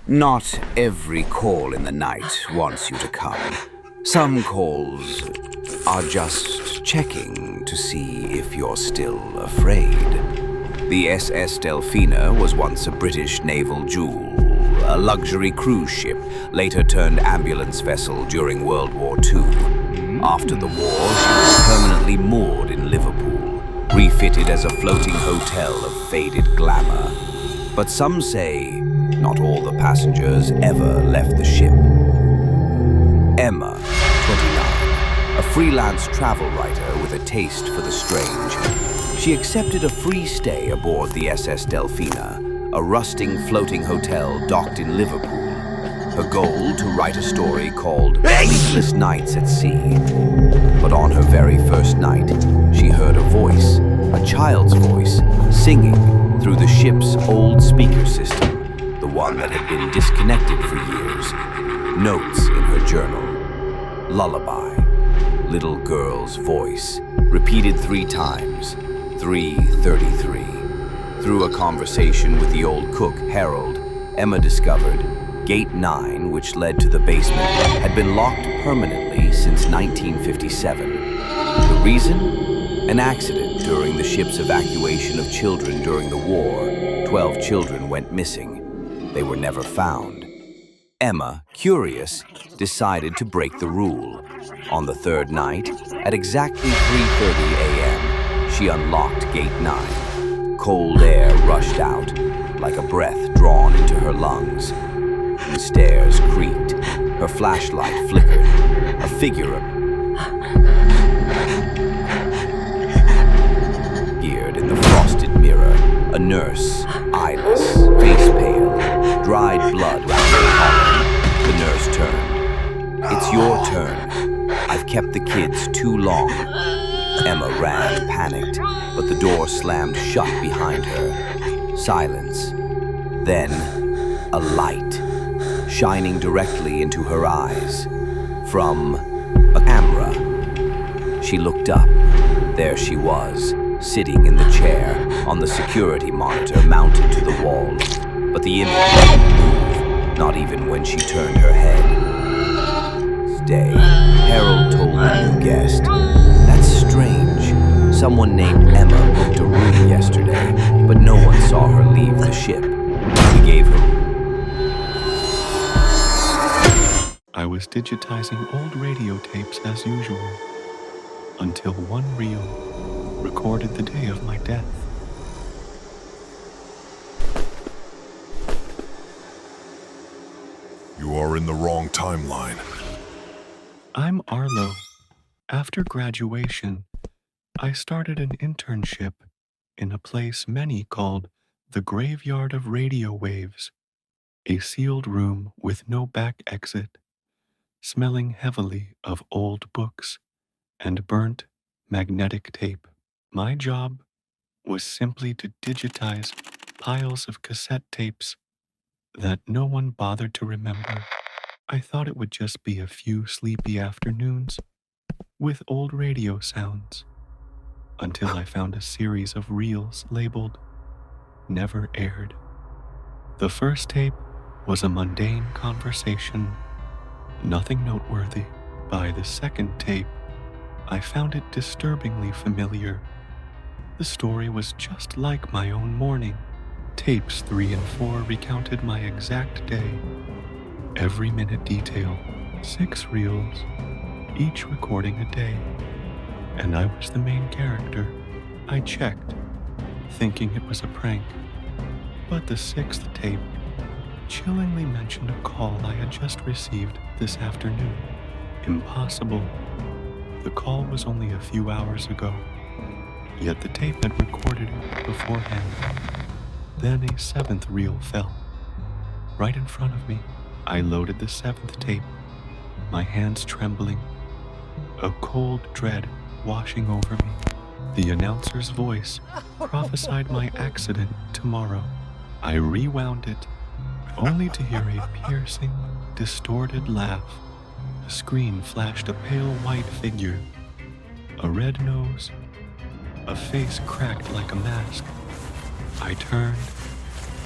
Not every call in the night wants you to come. Some calls are just checking to see if you're still afraid. The SS Delphina was once a British naval jewel, a luxury cruise ship, later turned ambulance vessel during World War II. After the war, she was permanently moored in Liverpool, refitted as a floating hotel of faded glamour. But some say not all the passengers ever left the ship. Emma, 29, a freelance travel writer with a taste for the strange. She accepted a free stay aboard the SS Delphina, a rusting floating hotel docked in Liverpool. Her goal, to write a story called Sleepless Nights at Sea. But on her very first night, she heard a voice, a child's voice, singing through the ship's old speaker system, the one that had been disconnected for years. Notes in her journal. Lullaby. Little girl's voice, repeated 3 times. 3:33. Through a conversation with the old cook, Harold, Emma discovered Gate 9, which led to the basement, had been locked permanently since 1957. The reason? An accident during the ship's evacuation of children during the war. 12 children went missing. They were never found. Emma, curious, decided to break the rule. On the 3rd night, at exactly 3:30 a.m., she unlocked Gate 9. Cold air rushed out, like a breath drawn into her lungs. The stairs creaked. Her flashlight flickered. A figure appeared in the frosted mirror. A nurse, eyeless, face pale, dried blood around her collar. The nurse turned. "It's your turn. I've kept the kids too long." Emma ran, panicked, but the door slammed shut behind her. Silence. Then, a light, shining directly into her eyes. From a camera. She looked up. There she was, sitting in the chair, on the security monitor mounted to the wall. But the image didn't move, not even when she turned her head. Stay, Harold told the new guest. "That's strange. Someone named Emma booked a room yesterday, but no one saw her leave the ship. We gave her..." I was digitizing old radio tapes as usual, until one reel recorded the day of my death. You are in the wrong timeline. I'm Arlo. After graduation, I started an internship in a place many called the Graveyard of Radio Waves, a sealed room with no back exit, smelling heavily of old books and burnt magnetic tape. My job was simply to digitize piles of cassette tapes that no one bothered to remember. I thought it would just be a few sleepy afternoons with old radio sounds, until I found a series of reels labeled Never Aired. The first tape was a mundane conversation, nothing noteworthy. By the second tape, I found it disturbingly familiar. The story was just like my own morning. Tapes 3 and 4 recounted my exact day, every minute detail, 6 reels, each recording a day. And I was the main character. I checked, thinking it was a prank. But the 6th tape chillingly mentioned a call I had just received this afternoon. Impossible. The call was only a few hours ago, yet the tape had recorded it beforehand. Then a 7th reel fell, right in front of me. I loaded the 7th tape, my hands trembling, a cold dread washing over me. The announcer's voice prophesied my accident tomorrow. I rewound it, only to hear a piercing, distorted laugh. The screen flashed a pale white figure, a red nose, a face cracked like a mask. I turned,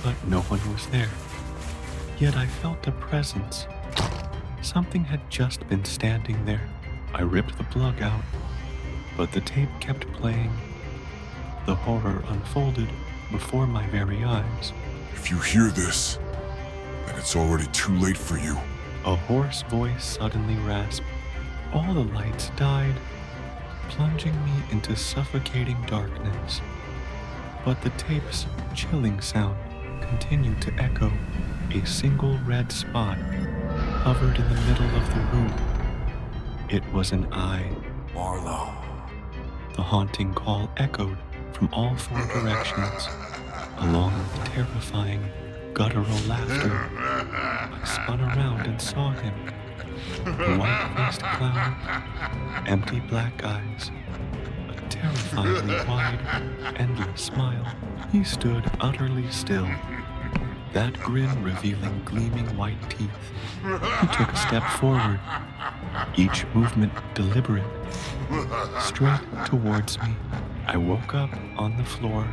but no one was there. Yet I felt a presence. Something had just been standing there. I ripped the plug out, but the tape kept playing. The horror unfolded before my very eyes. If you hear this, then it's already too late for you. A hoarse voice suddenly rasped. All the lights died, plunging me into suffocating darkness. But the tape's chilling sound continued to echo. A single red spot hovered in the middle of the room. It was an eye. Arlo. The haunting call echoed from all four directions, along with terrifying, guttural laughter. I spun around and saw him. A white-faced clown, empty black eyes, a terrifyingly wide, endless smile. He stood utterly still, that grin revealing gleaming white teeth. He took a step forward, each movement deliberate, straight towards me. I woke up on the floor,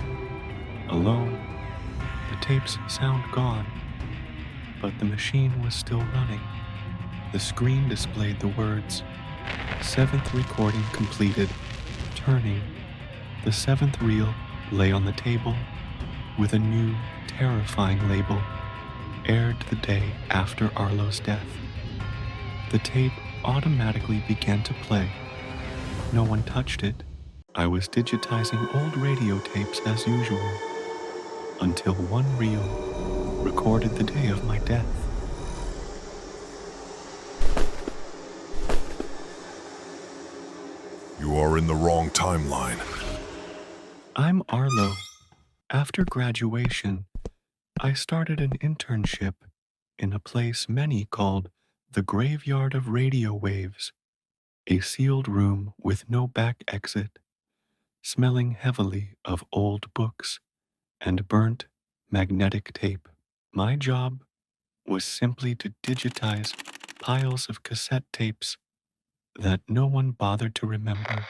alone, the tape's sound gone, but the machine was still running. The screen displayed the words, "7th recording completed." Turning, the 7th reel lay on the table with a new, terrifying label, aired the day after Arlo's death. The tape automatically began to play. No one touched it. I was digitizing old radio tapes as usual, until one reel recorded the day of my death. You are in the wrong timeline. I'm Arlo. After graduation, I started an internship in a place many called the Graveyard of Radio Waves, a sealed room with no back exit, smelling heavily of old books and burnt magnetic tape. My job was simply to digitize piles of cassette tapes that no one bothered to remember.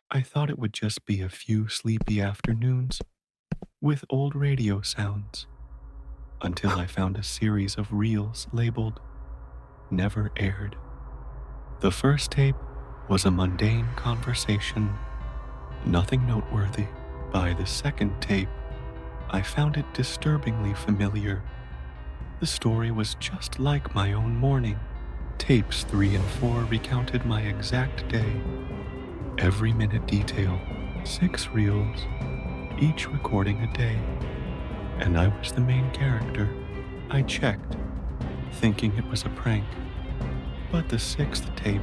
I thought it would just be a few sleepy afternoons with old radio sounds, until I found a series of reels labeled Never Aired. The first tape was a mundane conversation, nothing noteworthy. By the second tape, I found it disturbingly familiar. The story was just like my own morning. Tapes 3 and 4 recounted my exact day, every minute detail, 6 reels, each recording a day, and I was the main character. I checked, thinking it was a prank, but the 6th tape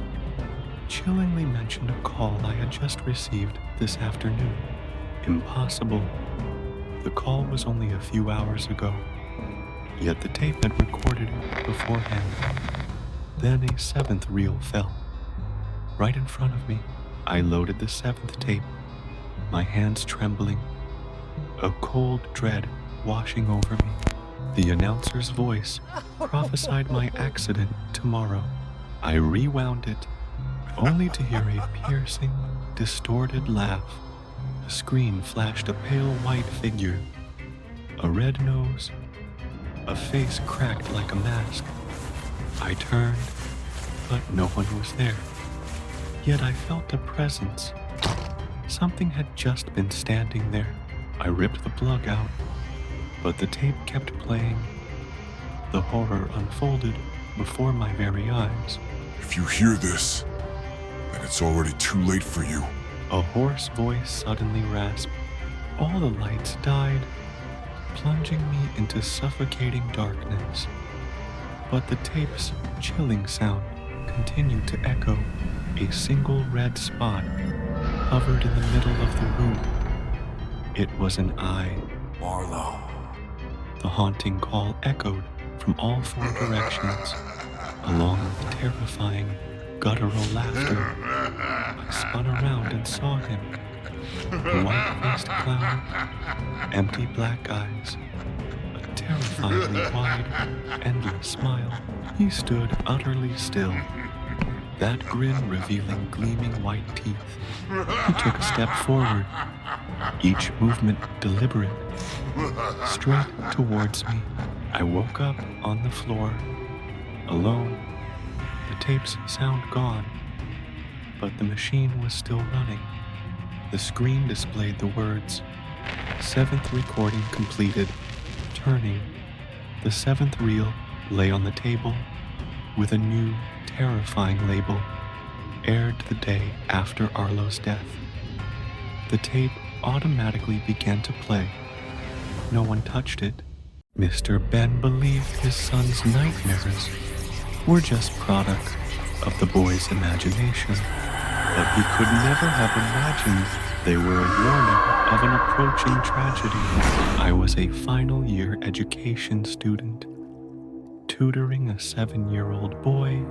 chillingly mentioned a call I had just received this afternoon. Impossible. The call was only a few hours ago, yet the tape had recorded it beforehand. Then a 7th reel fell, right in front of me. I loaded the 7th tape, my hands trembling, a cold dread washing over me. The announcer's voice prophesied my accident tomorrow. I rewound it, only to hear a piercing, distorted laugh. The screen flashed a pale white figure, a red nose, a face cracked like a mask. I turned, but no one was there. Yet I felt a presence. Something had just been standing there. I ripped the plug out, but the tape kept playing. The horror unfolded before my very eyes. If you hear this, then it's already too late for you. A hoarse voice suddenly rasped. All the lights died, plunging me into suffocating darkness. But the tape's chilling sound continued to echo. A single red spot hovered in the middle of the room. It was an eye. Arlo. The haunting call echoed from all 4 directions, along with terrifying, guttural laughter. I spun around and saw him. A white-faced clown, empty black eyes, a terrifyingly wide, endless smile. He stood utterly still, that grin revealing gleaming white teeth. He took a step forward, each movement deliberate, straight towards me. I woke up on the floor, alone, the tape's sound gone, but the machine was still running. The screen displayed the words, "7th recording completed." Turning, the 7th reel lay on the table with a new, terrifying label, aired the day after Arlo's death. The tape automatically began to play. No one touched it. Mr. Ben believed his son's nightmares were just product of the boy's imagination, but he could never have imagined they were a warning of an approaching tragedy. I was a final year education student, tutoring a 7-year-old boy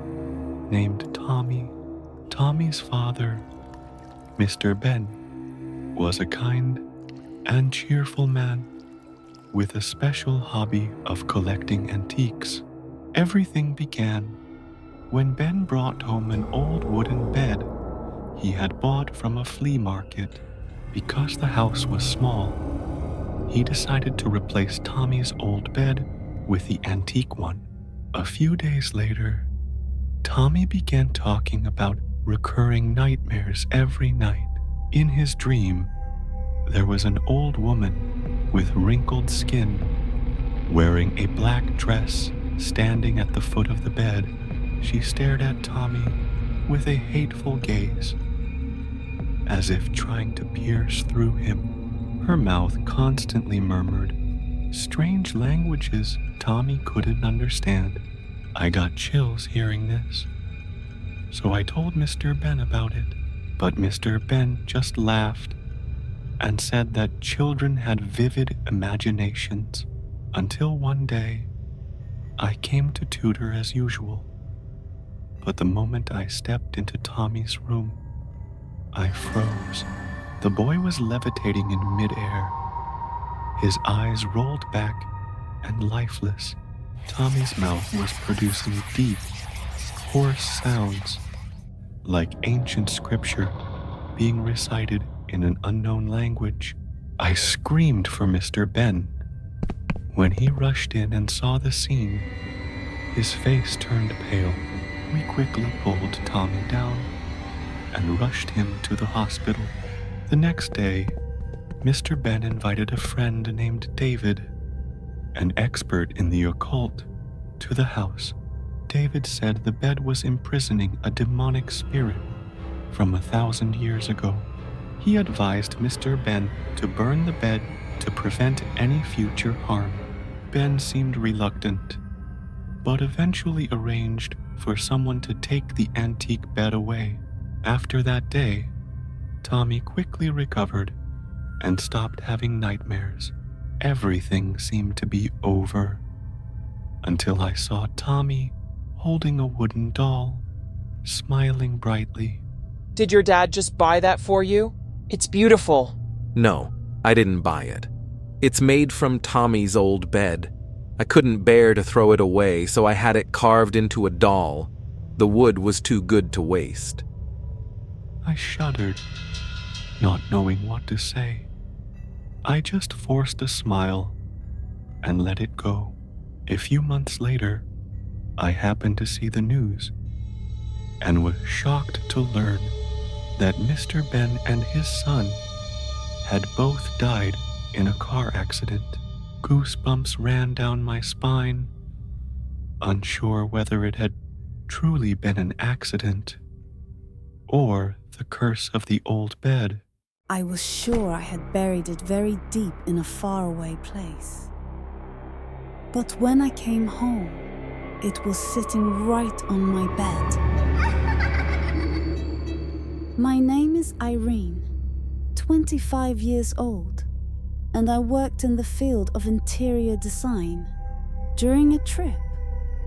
named Tommy. Tommy's father, Mr. Ben, was a kind and cheerful man with a special hobby of collecting antiques. Everything began when Ben brought home an old wooden bed he had bought from a flea market. Because the house was small, he decided to replace Tommy's old bed with the antique one. A few days later, Tommy began talking about recurring nightmares every night. In his dream, there was an old woman with wrinkled skin, wearing a black dress, standing at the foot of the bed. She stared at Tommy with a hateful gaze, as if trying to pierce through him. Her mouth constantly murmured strange languages Tommy couldn't understand. I got chills hearing this, so I told Mr. Ben about it. But Mr. Ben just laughed and said that children had vivid imaginations, until one day I came to tutor as usual. But the moment I stepped into Tommy's room, I froze. The boy was levitating in midair, his eyes rolled back and lifeless. Tommy's mouth was producing deep, hoarse sounds, like ancient scripture being recited in an unknown language. I screamed for Mr. Ben. When he rushed in and saw the scene, his face turned pale. We quickly pulled Tommy down and rushed him to the hospital. The next day, Mr. Ben invited a friend named David, an expert in the occult, to the house. David said the bed was imprisoning a demonic spirit from 1,000 years ago. He advised Mr. Ben to burn the bed to prevent any future harm. Ben seemed reluctant, but eventually arranged for someone to take the antique bed away. After that day, Tommy quickly recovered and stopped having nightmares. Everything seemed to be over, until I saw Tommy holding a wooden doll, smiling brightly. Did your dad just buy that for you? It's beautiful. No, I didn't buy it. It's made from Tommy's old bed. I couldn't bear to throw it away, so I had it carved into a doll. The wood was too good to waste. I shuddered, not knowing what to say. I just forced a smile and let it go. A few months later, I happened to see the news and was shocked to learn that Mr. Ben and his son had both died in a car accident. Goosebumps ran down my spine, unsure whether it had truly been an accident or the curse of the old bed. I was sure I had buried it very deep in a faraway place. But when I came home, it was sitting right on my bed. My name is Irene, 25 years old, and I worked in the field of interior design. During a trip,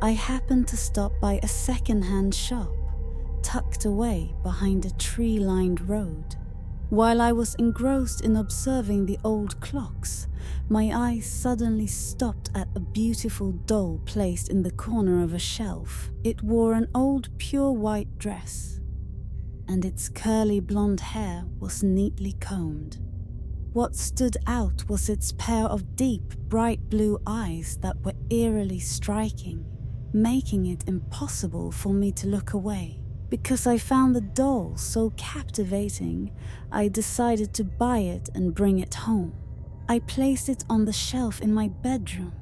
I happened to stop by a second-hand shop tucked away behind a tree-lined road. While I was engrossed in observing the old clocks, my eyes suddenly stopped at a beautiful doll placed in the corner of a shelf. It wore an old pure white dress, and its curly blonde hair was neatly combed. What stood out was its pair of deep, bright blue eyes that were eerily striking, making it impossible for me to look away. Because I found the doll so captivating, I decided to buy it and bring it home. I placed it on the shelf in my bedroom,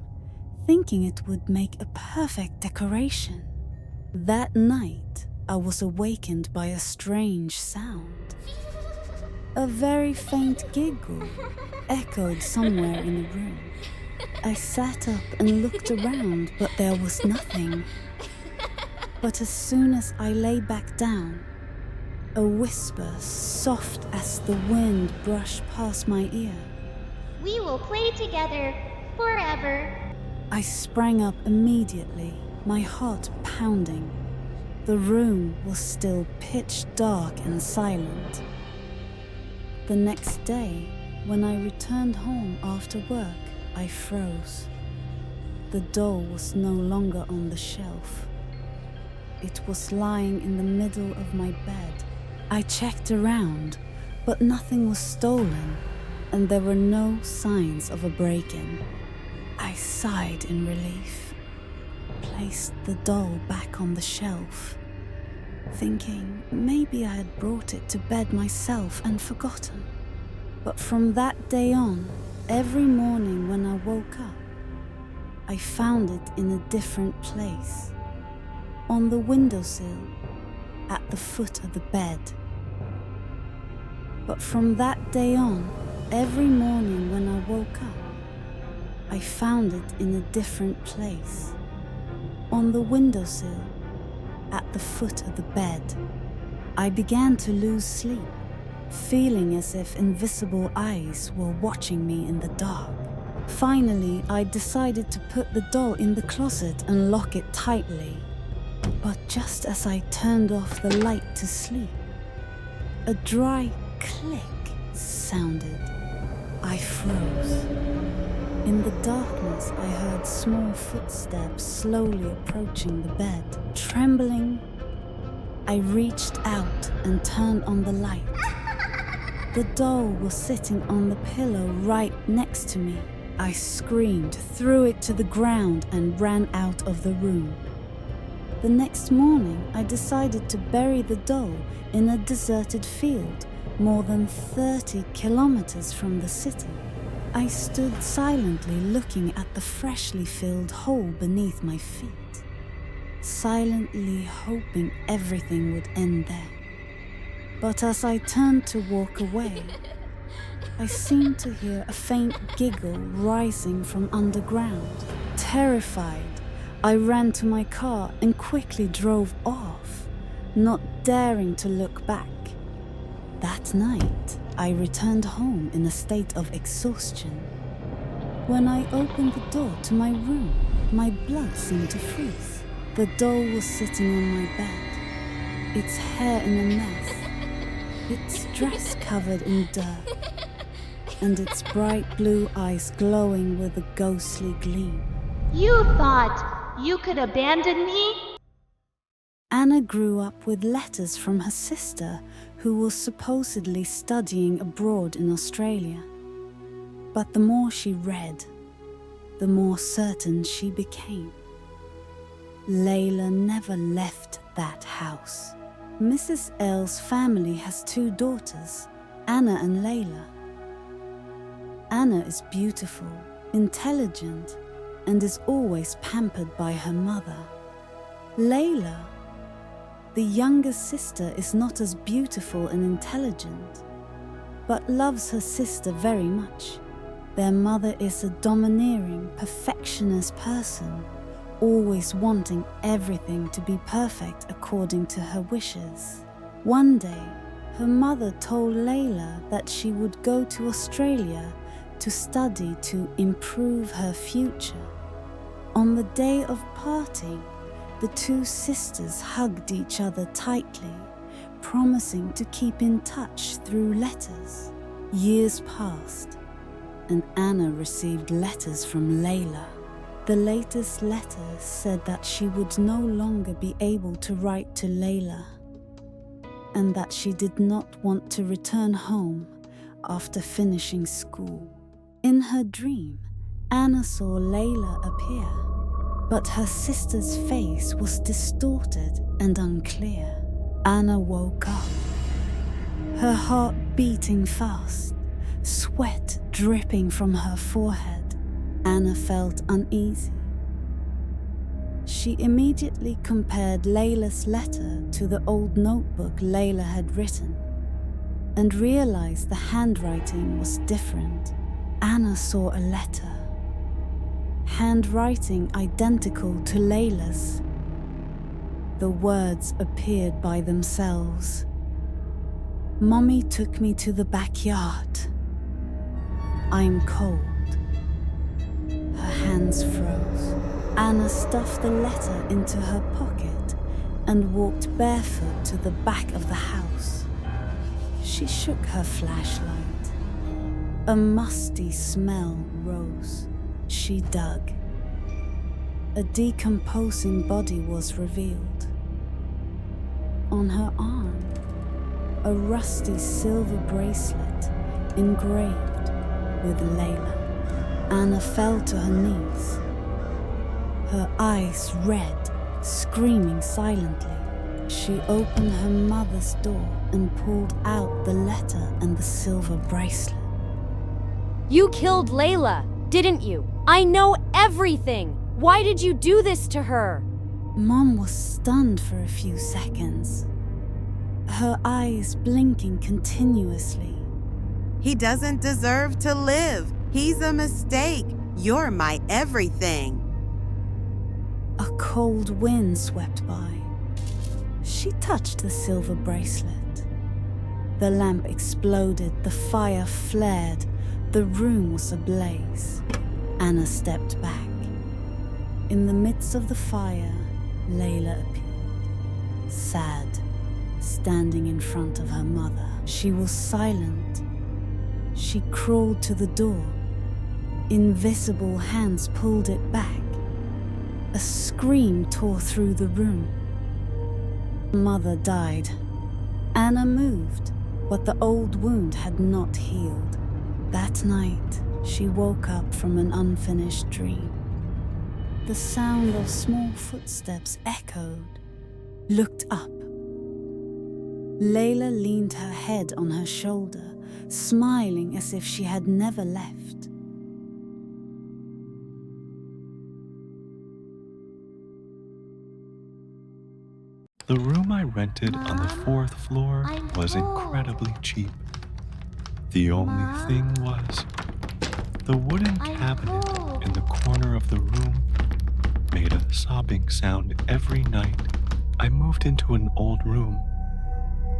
thinking it would make a perfect decoration. That night, I was awakened by a strange sound. A very faint giggle echoed somewhere in the room. I sat up and looked around, but there was nothing. But as soon as I lay back down, a whisper soft as the wind brushed past my ear. We will play together forever. I sprang up immediately, my heart pounding. The room was still pitch dark and silent. The next day, when I returned home after work, I froze. The doll was no longer on the shelf. It was lying in the middle of my bed. I checked around, but nothing was stolen, and there were no signs of a break-in. I sighed in relief, placed the doll back on the shelf, thinking maybe I had brought it to bed myself and forgotten. But from that day on, every morning when I woke up, I found it in a different place. On the windowsill, at the foot of the bed. But from that day on, every morning when I woke up, I found it in a different place. On the windowsill, at the foot of the bed. I began to lose sleep, feeling as if invisible eyes were watching me in the dark. Finally, I decided to put the doll in the closet and lock it tightly. But just as I turned off the light to sleep, a dry click sounded. I froze. In the darkness, I heard small footsteps slowly approaching the bed. Trembling, I reached out and turned on the light. The doll was sitting on the pillow right next to me. I screamed, threw it to the ground, and ran out of the room. The next morning, I decided to bury the doll in a deserted field, more than 30 kilometers from the city. I stood silently looking at the freshly filled hole beneath my feet, silently hoping everything would end there. But as I turned to walk away, I seemed to hear a faint giggle rising from underground. Terrified, I ran to my car and quickly drove off, not daring to look back. That night, I returned home in a state of exhaustion. When I opened the door to my room, my blood seemed to freeze. The doll was sitting on my bed, its hair in a mess, its dress covered in dirt, and its bright blue eyes glowing with a ghostly gleam. You thought you could abandon me? Anna grew up with letters from her sister, who was supposedly studying abroad in Australia. But the more she read, the more certain she became. Layla never left that house. Mrs. L's family has 2 daughters, Anna and Layla. Anna is beautiful, intelligent, and is always pampered by her mother. Layla, the younger sister, is not as beautiful and intelligent, but loves her sister very much. Their mother is a domineering, perfectionist person, always wanting everything to be perfect according to her wishes. One day, her mother told Layla that she would go to Australia to study to improve her future. On the day of parting, the 2 sisters hugged each other tightly, promising to keep in touch through letters. Years passed, and Anna received letters from Layla. The latest letter said that she would no longer be able to write to Layla, and that she did not want to return home after finishing school. In her dream, Anna saw Layla appear, but her sister's face was distorted and unclear. Anna woke up, her heart beating fast, sweat dripping from her forehead. Anna felt uneasy. She immediately compared Layla's letter to the old notebook Layla had written and realized the handwriting was different. Anna saw a letter, handwriting identical to Layla's. The words appeared by themselves. Mommy took me to the backyard. I'm cold. Her hands froze. Anna stuffed the letter into her pocket and walked barefoot to the back of the house. She shook her flashlight. A musty smell rose. She dug. A decomposing body was revealed. On her arm, a rusty silver bracelet engraved with Layla. Anna fell to her knees, her eyes red, screaming silently. She opened her mother's door and pulled out the letter and the silver bracelet. You killed Layla, didn't you? I know everything! Why did you do this to her? Mom was stunned for a few seconds, her eyes blinking continuously. He doesn't deserve to live. He's a mistake. You're my everything. A cold wind swept by. She touched the silver bracelet. The lamp exploded, the fire flared, the room was ablaze. Anna stepped back. In the midst of the fire, Layla appeared, sad, standing in front of her mother. She was silent. She crawled to the door. Invisible hands pulled it back. A scream tore through the room. Mother died. Anna moved, but the old wound had not healed. That night, she woke up from an unfinished dream. The sound of small footsteps echoed. Looked up. Layla leaned her head on her shoulder, smiling as if she had never left. The room I rented on the 4th floor was incredibly cheap. The only thing was, the wooden cabinet in the corner of the room made a sobbing sound every night. I moved into an old room,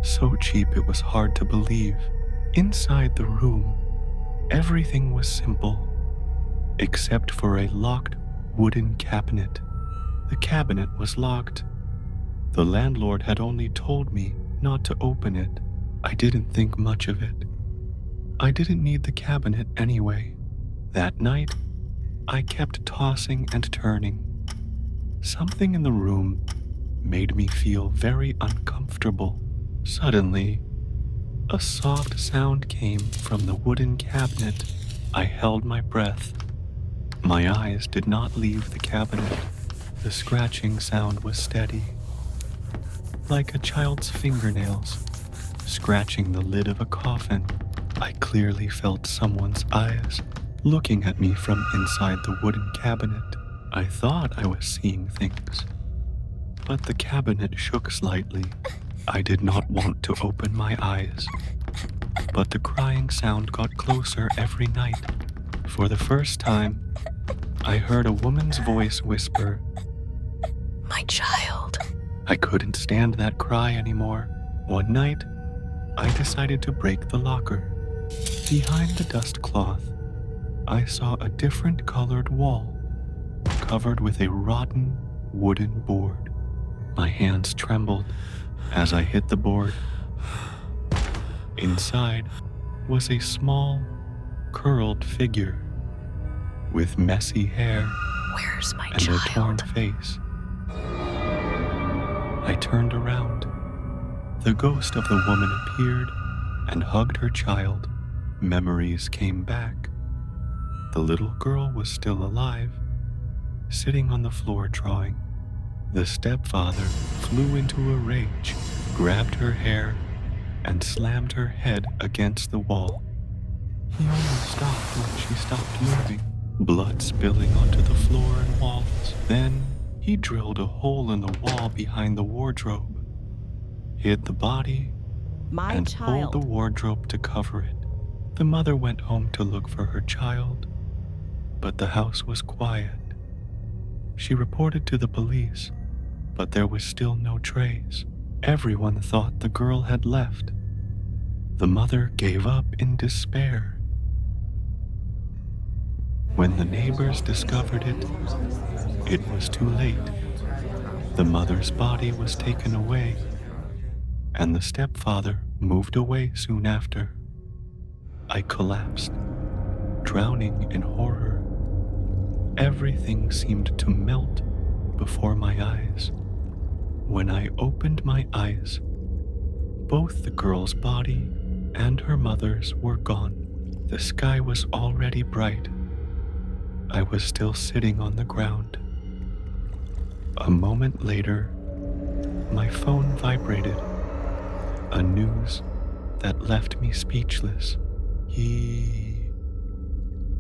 so cheap it was hard to believe. Inside the room, everything was simple, except for a locked wooden cabinet. The cabinet was locked. The landlord had only told me not to open it. I didn't think much of it. I didn't need the cabinet anyway. That night, I kept tossing and turning. Something in the room made me feel very uncomfortable. Suddenly, a soft sound came from the wooden cabinet. I held my breath. My eyes did not leave the cabinet. The scratching sound was steady, like a child's fingernails scratching the lid of a coffin. I clearly felt someone's eyes looking at me from inside the wooden cabinet. I thought I was seeing things, but the cabinet shook slightly. I did not want to open my eyes, but the crying sound got closer every night. For the first time, I heard a woman's voice whisper, My child. I couldn't stand that cry anymore. One night, I decided to break the locker. Behind the dust cloth, I saw a different colored wall, covered with a rotten wooden board. My hands trembled as I hit the board. Inside was a small, curled figure with messy hair Where's my and a torn face. I turned around. The ghost of the woman appeared and hugged her child. Memories came back. The little girl was still alive, sitting on the floor drawing. The stepfather flew into a rage, grabbed her hair, and slammed her head against the wall. He only stopped when she stopped moving, blood spilling onto the floor and walls. Then he drilled a hole in the wall behind the wardrobe, hid the body, and pulled the wardrobe to cover it. The mother went home to look for her child, but the house was quiet. She reported to the police, but there was still no trace. Everyone thought the girl had left. The mother gave up in despair. When the neighbors discovered it, it was too late. The mother's body was taken away, and the stepfather moved away soon after. I collapsed, drowning in horror. Everything seemed to melt before my eyes. When I opened my eyes, both the girl's body and her mother's were gone. The sky was already bright. I was still sitting on the ground. A moment later, my phone vibrated. A news that left me speechless. He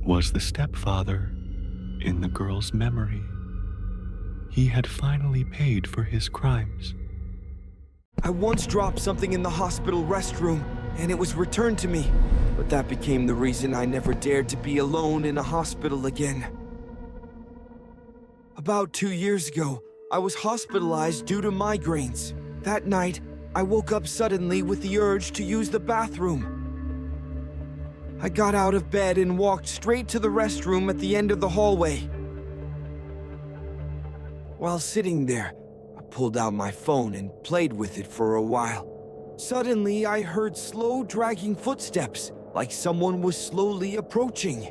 was the stepfather in the girl's memory. He had finally paid for his crimes. I once dropped something in the hospital restroom, and it was returned to me. But that became the reason I never dared to be alone in a hospital again. About 2 years ago, I was hospitalized due to migraines. That night, I woke up suddenly with the urge to use the bathroom. I got out of bed and walked straight to the restroom at the end of the hallway. While sitting there, I pulled out my phone and played with it for a while. Suddenly, I heard slow, dragging footsteps, like someone was slowly approaching.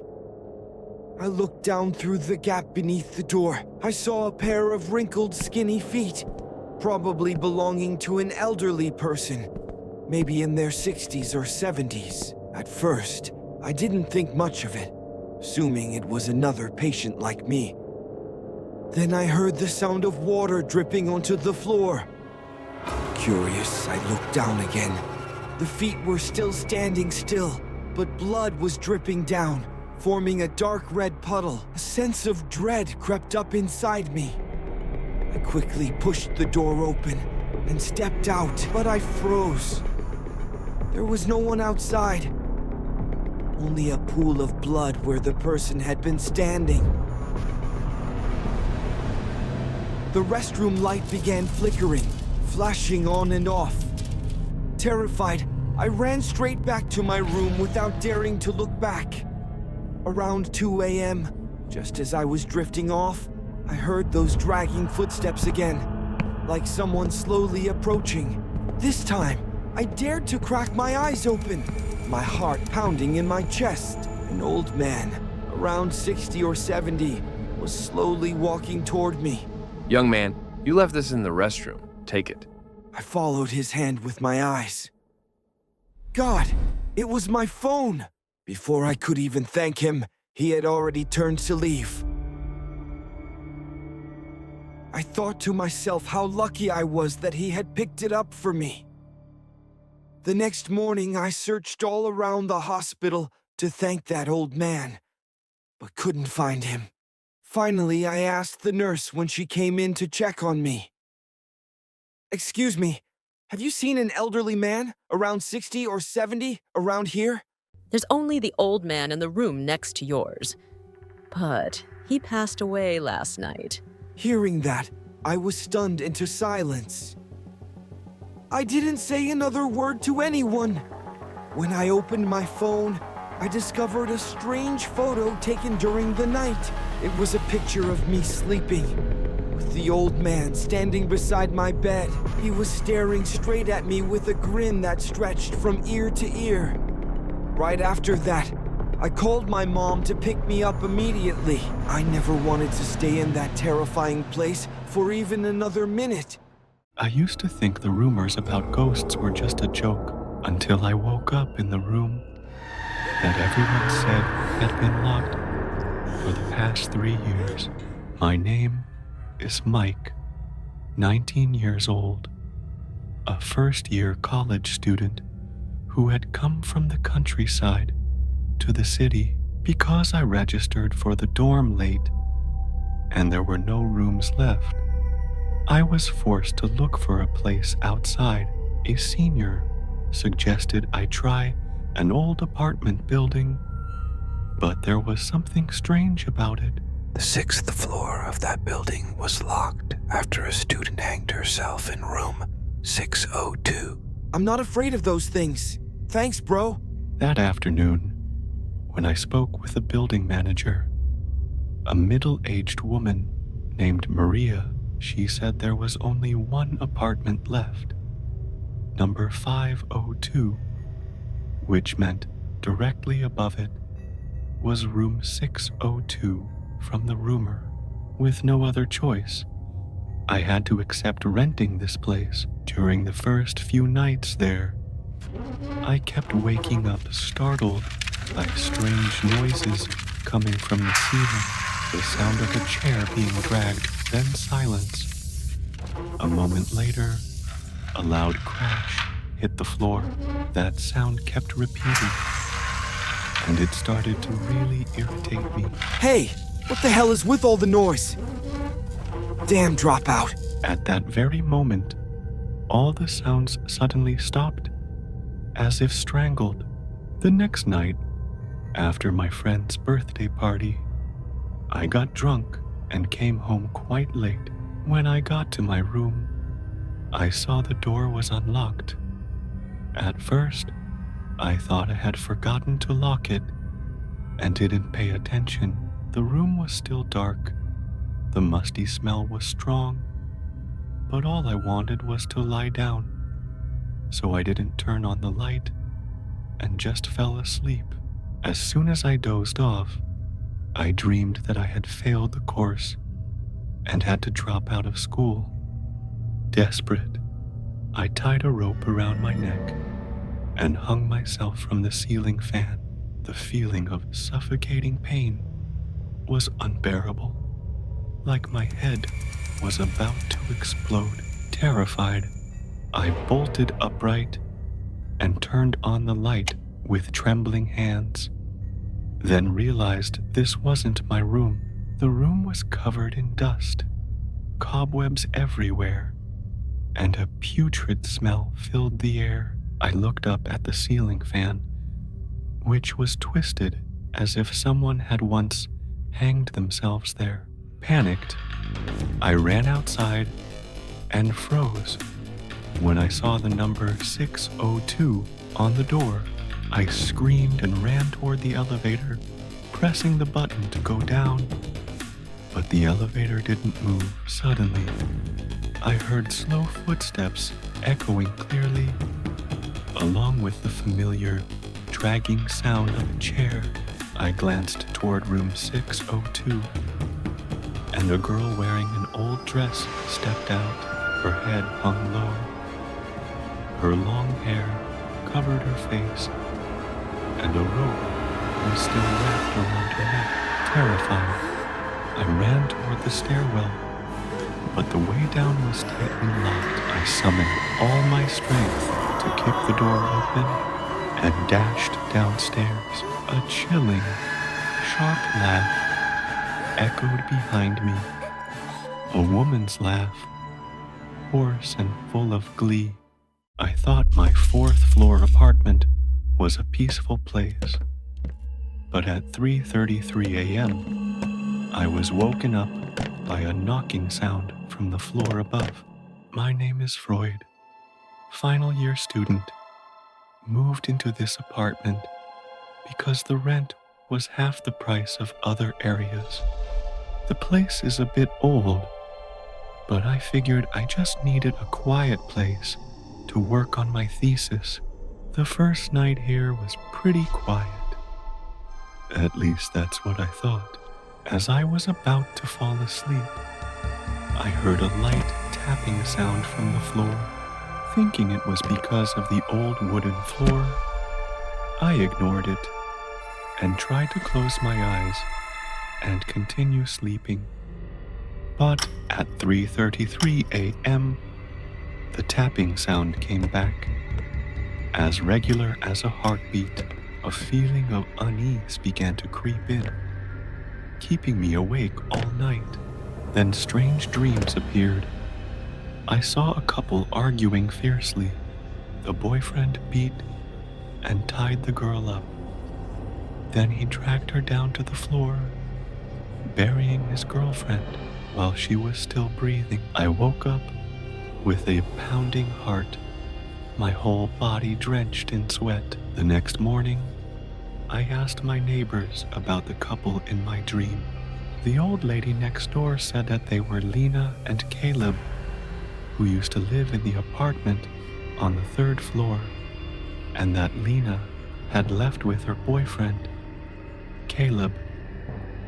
I looked down through the gap beneath the door. I saw a pair of wrinkled, skinny feet, probably belonging to an elderly person, maybe in their 60s or 70s. At first, I didn't think much of it, assuming it was another patient like me. Then I heard the sound of water dripping onto the floor. Curious, I looked down again. The feet were still standing still, but blood was dripping down, forming a dark red puddle. A sense of dread crept up inside me. I quickly pushed the door open and stepped out, but I froze. There was no one outside. Only a pool of blood where the person had been standing. The restroom light began flickering, flashing on and off. Terrified, I ran straight back to my room without daring to look back. Around 2 a.m., just as I was drifting off, I heard those dragging footsteps again, like someone slowly approaching. This time, I dared to crack my eyes open, my heart pounding in my chest. An old man, around 60 or 70, was slowly walking toward me. Young man, you left this in the restroom. Take it. I followed his hand with my eyes. God, it was my phone! Before I could even thank him, he had already turned to leave. I thought to myself how lucky I was that he had picked it up for me. The next morning, I searched all around the hospital to thank that old man, but couldn't find him. Finally, I asked the nurse when she came in to check on me. Excuse me, have you seen an elderly man, around 60 or 70, around here? There's only the old man in the room next to yours. But he passed away last night. Hearing that, I was stunned into silence. I didn't say another word to anyone. When I opened my phone, I discovered a strange photo taken during the night. It was a picture of me sleeping, with the old man standing beside my bed. He was staring straight at me with a grin that stretched from ear to ear. Right after that, I called my mom to pick me up immediately. I never wanted to stay in that terrifying place for even another minute. I used to think the rumors about ghosts were just a joke until I woke up in the room that everyone said had been locked for the past 3 years. My name is Mike, 19 years old, a first-year college student who had come from the countryside to the city because I registered for the dorm late and there were no rooms left. I was forced to look for a place outside. A senior suggested I try an old apartment building, but there was something strange about it. The 6th floor of that building was locked after a student hanged herself in room 602. I'm not afraid of those things. Thanks, bro. That afternoon, when I spoke with the building manager, a middle-aged woman named Maria, she said there was only one apartment left, number 502, which meant directly above it was room 602 from the rumor. With no other choice, I had to accept renting this place. During the first few nights there, I kept waking up startled by strange noises coming from the ceiling, the sound of a chair being dragged, then silence. A moment later, a loud crash hit the floor. That sound kept repeating, and it started to really irritate me. Hey, what the hell is with all the noise? Damn dropout. At that very moment, all the sounds suddenly stopped, as if strangled. The next night, after my friend's birthday party, I got drunk and came home quite late. When I got to my room, I saw the door was unlocked. At first, I thought I had forgotten to lock it and didn't pay attention. The room was still dark. The musty smell was strong, but all I wanted was to lie down, so I didn't turn on the light and just fell asleep. As soon as I dozed off, I dreamed that I had failed the course and had to drop out of school. Desperate, I tied a rope around my neck and hung myself from the ceiling fan. The feeling of suffocating pain was unbearable, like my head was about to explode. Terrified, I bolted upright and turned on the light with trembling hands, then realized this wasn't my room. The room was covered in dust, cobwebs everywhere, and a putrid smell filled the air. I looked up at the ceiling fan, which was twisted as if someone had once hanged themselves there. Panicked, I ran outside and froze when I saw the number 602 on the door. I screamed and ran toward the elevator, pressing the button to go down, but the elevator didn't move. Suddenly, I heard slow footsteps echoing clearly, along with the familiar dragging sound of a chair. I glanced toward room 602, and a girl wearing an old dress stepped out. Her head hung low. Her long hair covered her face, and a rope was still wrapped around her neck. Terrified, I ran toward the stairwell, but the way down was tightly locked. I summoned all my strength to kick the door open and dashed downstairs. A chilling, sharp laugh echoed behind me. A woman's laugh, hoarse and full of glee. I thought my 4th floor apartment was a peaceful place, but at 3:33 a.m., I was woken up by a knocking sound from the floor above. My name is Freud, final year student, moved into this apartment because the rent was half the price of other areas. The place is a bit old, but I figured I just needed a quiet place to work on my thesis. The first night here was pretty quiet. At least that's what I thought. As I was about to fall asleep, I heard a light tapping sound from the floor. Thinking it was because of the old wooden floor, I ignored it and tried to close my eyes and continue sleeping. But at 3:33 a.m., the tapping sound came back. As regular as a heartbeat, a feeling of unease began to creep in, keeping me awake all night. Then strange dreams appeared. I saw a couple arguing fiercely. The boyfriend beat and tied the girl up. Then he dragged her down to the floor, burying his girlfriend while she was still breathing. I woke up with a pounding heart, my whole body drenched in sweat. The next morning, I asked my neighbors about the couple in my dream. The old lady next door said that they were Lena and Caleb, who used to live in the apartment on the 3rd floor, and that Lena had left with her boyfriend, Caleb,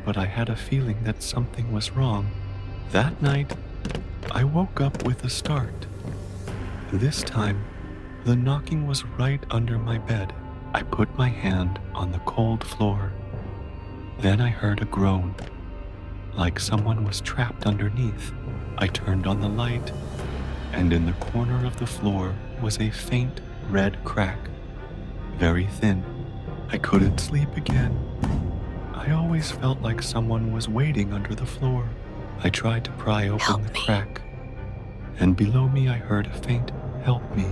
but I had a feeling that something was wrong. That night, I woke up with a start. This time, the knocking was right under my bed. I put my hand on the cold floor. Then I heard a groan, like someone was trapped underneath. I turned on the light, and in the corner of the floor was a faint red crack, very thin. I couldn't sleep again. I always felt like someone was waiting under the floor. I tried to pry open the crack, and below me I heard a faint "help me"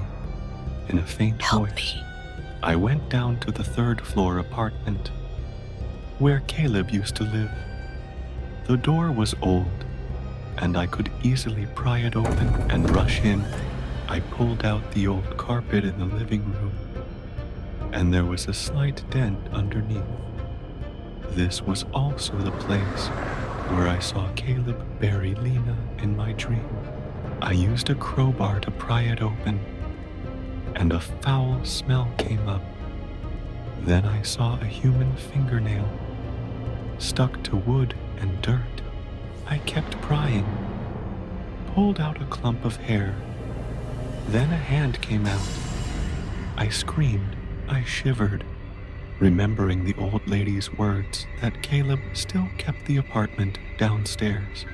in a faint voice. I went down to the 3rd floor apartment, where Caleb used to live. The door was old, and I could easily pry it open and rush in. I pulled out the old carpet in the living room, and there was a slight dent underneath. This was also the place where I saw Caleb bury Lena in my dream. I used a crowbar to pry it open, and a foul smell came up. Then I saw a human fingernail stuck to wood and dirt. I kept prying, pulled out a clump of hair. Then a hand came out. I screamed, I shivered, remembering the old lady's words that Caleb still kept the apartment downstairs.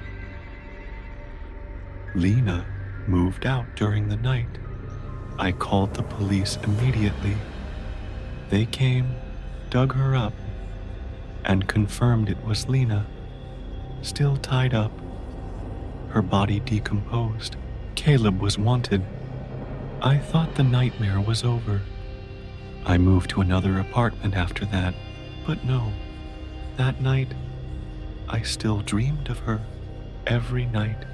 Lena moved out during the night. I called the police immediately. They came, dug her up, and confirmed it was Lena, still tied up, her body decomposed. Caleb was wanted. I thought the nightmare was over. I moved to another apartment after that, but no, that night, I still dreamed of her every night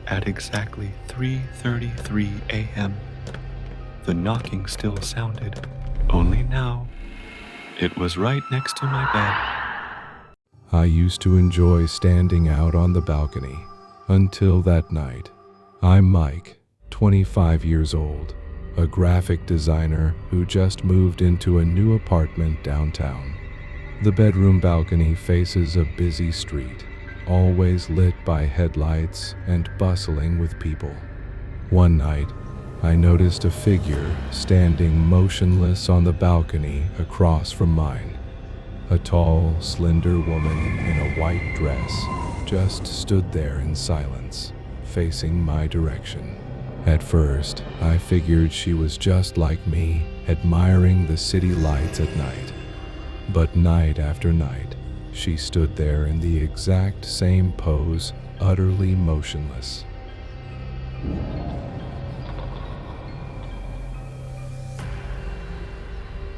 at exactly 3:33 a.m. The knocking still sounded, only now it was right next to my bed. I used to enjoy standing out on the balcony until that night. I'm Mike, 25 years old, a graphic designer who just moved into a new apartment downtown. The bedroom balcony faces a busy street, always lit by headlights and bustling with people. One night, I noticed a figure standing motionless on the balcony across from mine. A tall, slender woman in a white dress just stood there in silence, facing my direction. At first, I figured she was just like me, admiring the city lights at night. But night after night, she stood there in the exact same pose, utterly motionless.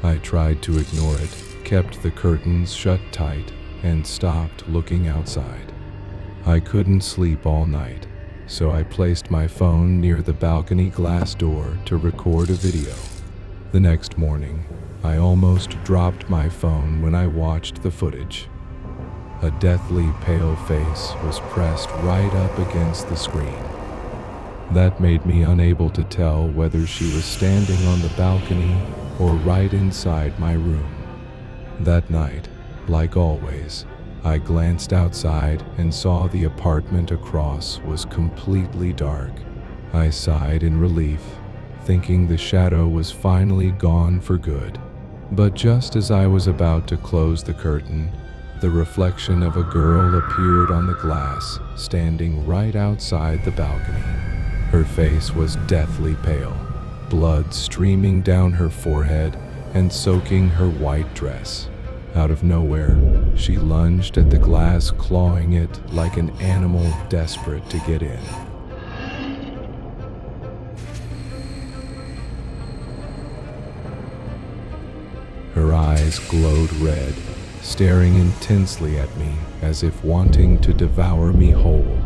I tried to ignore it, kept the curtains shut tight, and stopped looking outside. I couldn't sleep all night, so I placed my phone near the balcony glass door to record a video. The next morning, I almost dropped my phone when I watched the footage. A deathly pale face was pressed right up against the screen. That made me unable to tell whether she was standing on the balcony or right inside my room. That night, like always, I glanced outside and saw the apartment across was completely dark. I sighed in relief, thinking the shadow was finally gone for good. But just as I was about to close the curtain, the reflection of a girl appeared on the glass, standing right outside the balcony. Her face was deathly pale, blood streaming down her forehead and soaking her white dress. Out of nowhere, she lunged at the glass, clawing it like an animal desperate to get in. Her eyes glowed red, staring intensely at me as if wanting to devour me whole.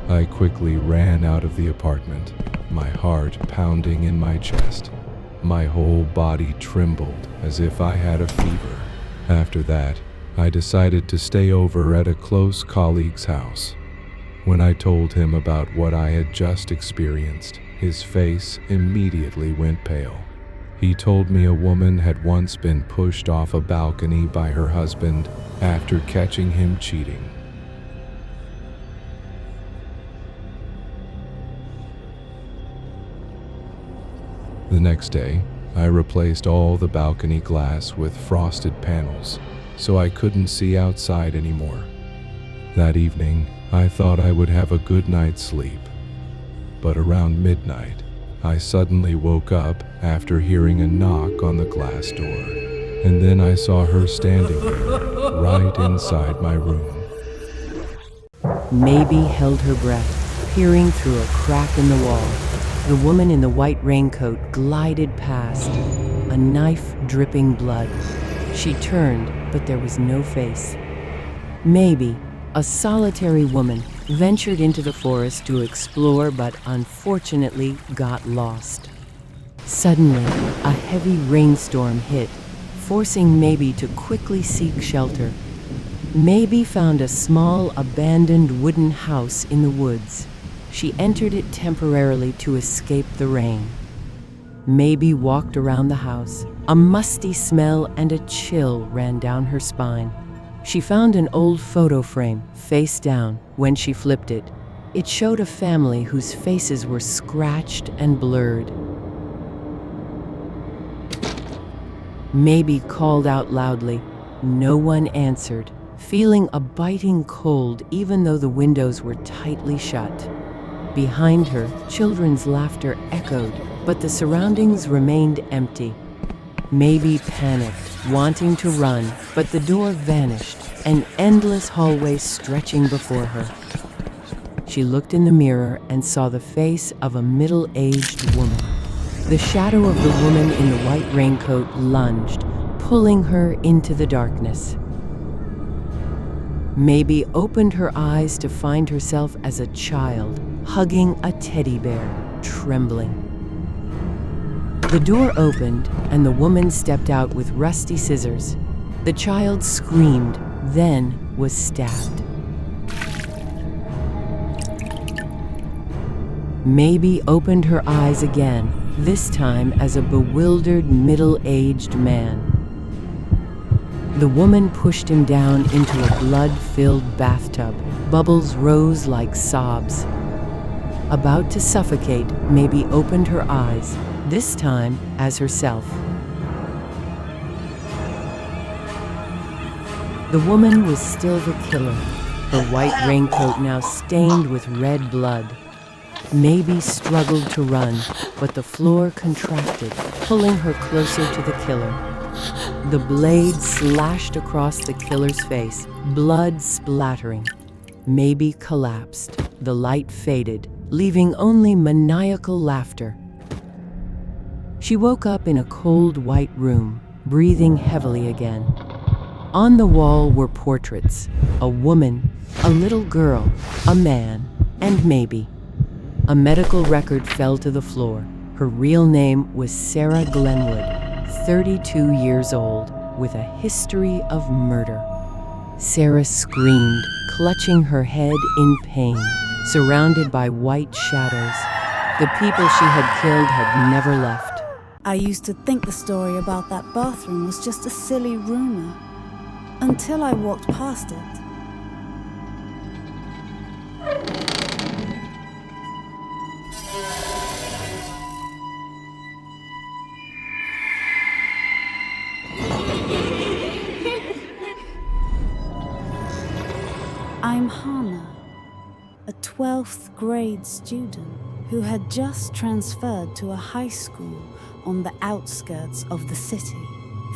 I quickly ran out of the apartment, my heart pounding in my chest. My whole body trembled as if I had a fever. After that, I decided to stay over at a close colleague's house. When I told him about what I had just experienced, his face immediately went pale. He told me a woman had once been pushed off a balcony by her husband after catching him cheating. The next day, I replaced all the balcony glass with frosted panels, so I couldn't see outside anymore. That evening, I thought I would have a good night's sleep. But around midnight, I suddenly woke up after hearing a knock on the glass door, and then I saw her standing there, right inside my room. Maybe held her breath, peering through a crack in the wall. The woman in the white raincoat glided past, a knife dripping blood. She turned, but there was no face. Maybe a solitary woman ventured into the forest to explore, but unfortunately got lost. Suddenly, a heavy rainstorm hit, forcing Maybe to quickly seek shelter. Maybe found a small, abandoned wooden house in the woods. She entered it temporarily to escape the rain. Maybe walked around the house. A musty smell and a chill ran down her spine. She found an old photo frame, face down. When she flipped it, it showed a family whose faces were scratched and blurred. Maybe called out loudly. No one answered, feeling a biting cold even though the windows were tightly shut. Behind her, children's laughter echoed, but the surroundings remained empty. Maybe panicked, wanting to run, but the door vanished, an endless hallway stretching before her. She looked in the mirror and saw the face of a middle-aged woman. The shadow of the woman in the white raincoat lunged, pulling her into the darkness. Maybe opened her eyes to find herself as a child, hugging a teddy bear, trembling. The door opened, and the woman stepped out with rusty scissors. The child screamed, then was stabbed. Maybe opened her eyes again, this time as a bewildered middle-aged man. The woman pushed him down into a blood-filled bathtub. Bubbles rose like sobs. About to suffocate, Maybe opened her eyes, this time as herself. The woman was still the killer, her white raincoat now stained with red blood. Maybe struggled to run, but the floor contracted, pulling her closer to the killer. The blade slashed across the killer's face, blood splattering. Maybe collapsed. The light faded, leaving only maniacal laughter. She woke up in a cold white room, breathing heavily again. On the wall were portraits: a woman, a little girl, a man, and Maybe. A medical record fell to the floor. Her real name was Sarah Glenwood, 32 years old, with a history of murder. Sarah screamed, clutching her head in pain, surrounded by white shadows. The people she had killed had never left. I used to think the story about that bathroom was just a silly rumor, until I walked past it. I'm Hana, a 12th grade student who had just transferred to a high school on the outskirts of the city.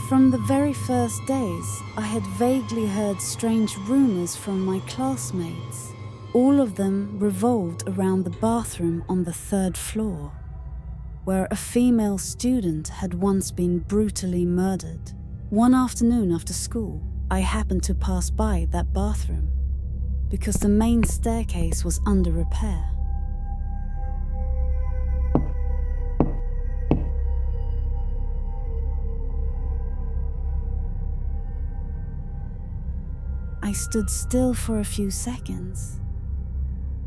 From the very first days, I had vaguely heard strange rumors from my classmates. All of them revolved around the bathroom on the 3rd floor, where a female student had once been brutally murdered. One afternoon after school, I happened to pass by that bathroom because the main staircase was under repair. I stood still for a few seconds.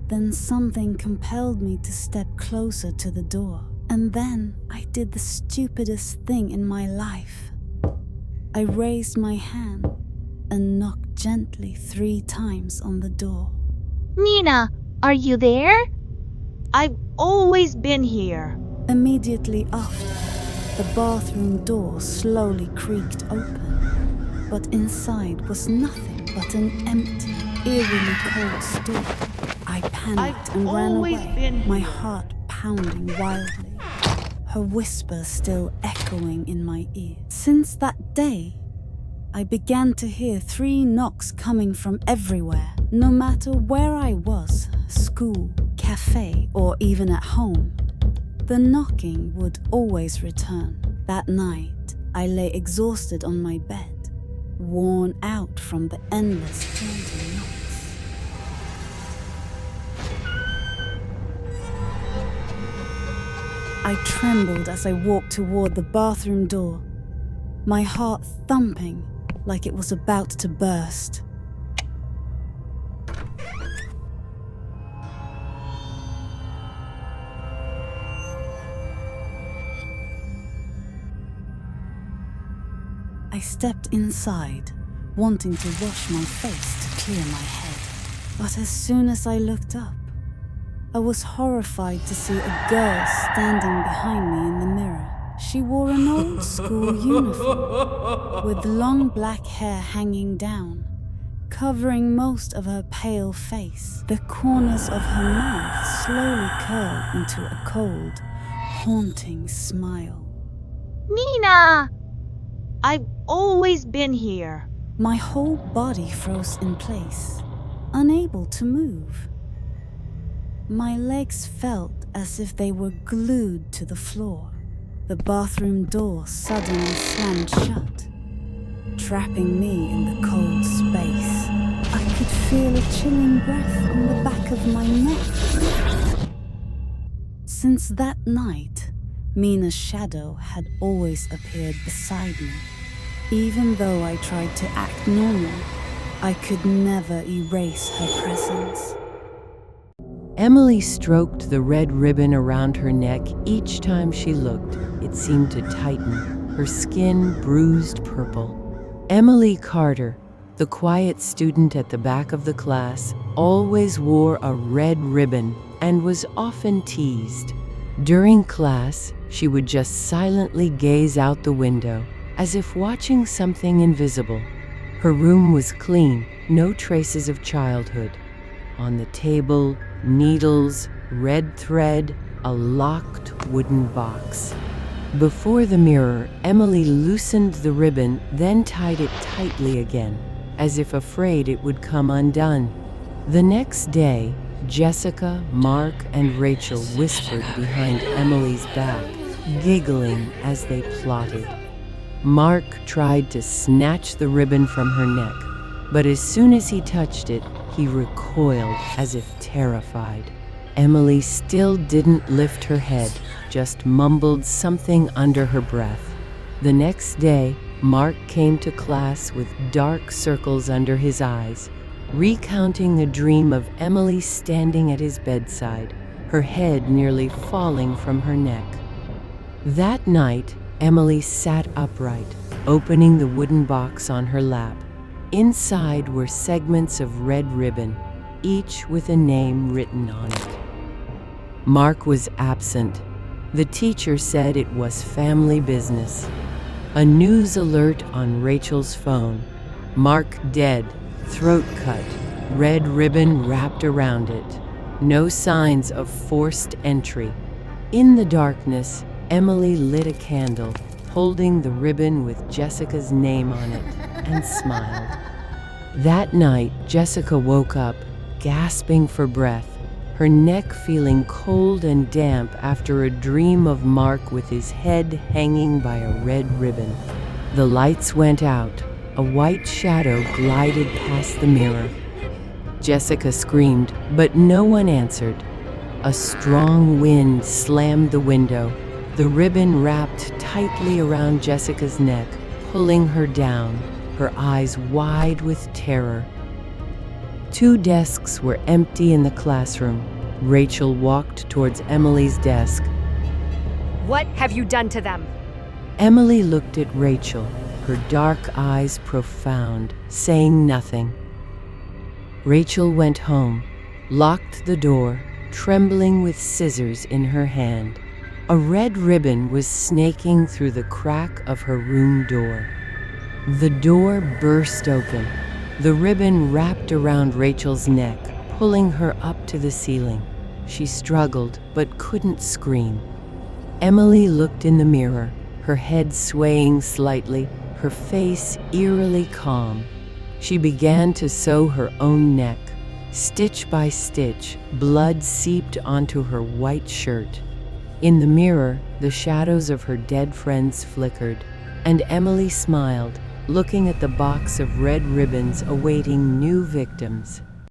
Then something compelled me to step closer to the door. And then I did the stupidest thing in my life. I raised my hand and knocked gently 3 times on the door. Nina, are you there? I've always been here. Immediately after, the bathroom door slowly creaked open, but inside was nothing but an empty, eerily cold store. I panicked and ran away, my heart pounding wildly, her whisper still echoing in my ear. Since that day, I began to hear 3 knocks coming from everywhere. No matter where I was, school, cafe, or even at home, the knocking would always return. That night, I lay exhausted on my bed, worn out from the endless haunting knocks. I trembled as I walked toward the bathroom door, my heart thumping like it was about to burst. I stepped inside, wanting to wash my face to clear my head. But as soon as I looked up, I was horrified to see a girl standing behind me in the mirror. She wore an old school uniform, with long black hair hanging down, covering most of her pale face. The corners of her mouth slowly curled into a cold, haunting smile. Nina! I've always been here. My whole body froze in place, unable to move. My legs felt as if they were glued to the floor. The bathroom door suddenly slammed shut, trapping me in the cold space. I could feel a chilling breath on the back of my neck. Since that night, Mina's shadow had always appeared beside me. Even though I tried to act normal, I could never erase her presence. Emily stroked the red ribbon around her neck each time she looked. It seemed to tighten, her skin bruised purple. Emily Carter, the quiet student at the back of the class, always wore a red ribbon and was often teased. During class, she would just silently gaze out the window, as if watching something invisible. Her room was clean, no traces of childhood. On the table, needles, red thread, a locked wooden box. Before the mirror, Emily loosened the ribbon, then tied it tightly again, as if afraid it would come undone. The next day, Jessica, Mark, and Rachel whispered behind Emily's back, giggling as they plotted. Mark tried to snatch the ribbon from her neck, but as soon as he touched it, he recoiled as if terrified. Emily still didn't lift her head, just mumbled something under her breath. The next day, Mark came to class with dark circles under his eyes, recounting a dream of Emily standing at his bedside, her head nearly falling from her neck. That night, Emily sat upright, opening the wooden box on her lap. Inside were segments of red ribbon, each with a name written on it. Mark was absent. The teacher said it was family business. A news alert on Rachel's phone. Mark dead, throat cut, red ribbon wrapped around it. No signs of forced entry. In the darkness, Emily lit a candle, holding the ribbon with Jessica's name on it, and smiled. That night, Jessica woke up, gasping for breath, her neck feeling cold and damp after a dream of Mark with his head hanging by a red ribbon. The lights went out. A white shadow glided past the mirror. Jessica screamed, but no one answered. A strong wind slammed the window. The ribbon wrapped tightly around Jessica's neck, pulling her down, her eyes wide with terror. 2 desks were empty in the classroom. Rachel walked towards Emily's desk. What have you done to them? Emily looked at Rachel, her dark eyes profound, saying nothing. Rachel went home, locked the door, trembling with scissors in her hand. A red ribbon was snaking through the crack of her room door. The door burst open. The ribbon wrapped around Rachel's neck, pulling her up to the ceiling. She struggled, but couldn't scream. Emily looked in the mirror, her head swaying slightly, her face eerily calm. She began to sew her own neck. Stitch by stitch, blood seeped onto her white shirt. In the mirror, the shadows of her dead friends flickered, and Emily smiled, looking at the box of red ribbons awaiting new victims.